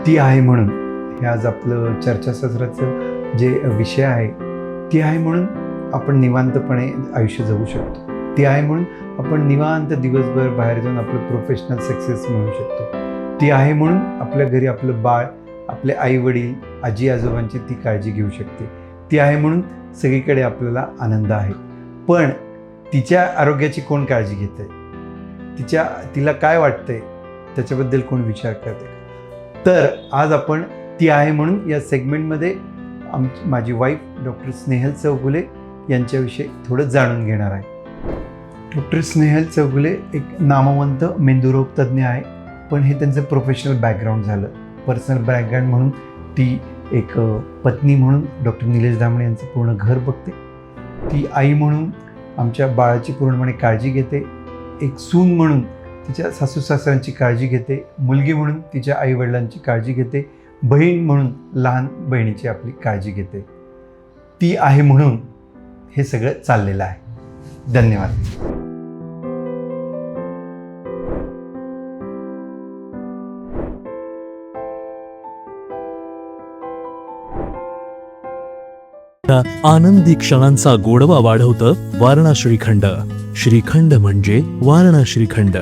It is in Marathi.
ती आहे म्हणून हे आज आपलं चर्चासत्राचं जे विषय आहे, ती आहे म्हणून आपण निवांतपणे आयुष्य जगू शकतो. ती आहे म्हणून आपण निवांत दिवसभर बाहेर जाऊन आपलं प्रोफेशनल सक्सेस मिळवू शकतो. ती आहे म्हणून आपल्या घरी आपलं बाळ, आपले आई वडील, आजी आजोबांची ती काळजी घेऊ शकते. ती आहे म्हणून सगळीकडे आपल्याला आनंद आहे. पण तिच्या आरोग्याची कोण काळजी घेत आहे? तिला काय वाटतंय त्याच्याबद्दल कोण विचार करते? तर आज आपण ती आहे म्हणून या सेगमेंटमध्ये माझी वाईफ डॉक्टर स्नेहल चौगुले यांच्याविषयी थोडं जाणून घेणार आहे. डॉक्टर स्नेहल चौगुले एक नामवंत मेंदुरोग तज्ज्ञ आहे, पण हे त्यांचं प्रोफेशनल बॅकग्राऊंड झालं. पर्सनल बॅकग्राऊंड म्हणून ती एक पत्नी म्हणून डॉक्टर निलेश धामणे यांचं पूर्ण घर बघते. ती आई म्हणून आमच्या बाळाची पूर्णपणे काळजी घेते. एक सून म्हणून तिच्या सासू सासऱ्यांची काळजी घेते. मुलगी म्हणून तिच्या आईवडिलांची काळजी घेते. बहीण म्हणून लहान बहिणीची आपली काळजी घेते. ती आहे म्हणून हे सगळं चाललेलं आहे. धन्यवाद. आनंदी क्षणांचा गोडवा वाढवतं वारणा श्रीखंड. श्रीखंड म्हणजे वारणा श्रीखंड.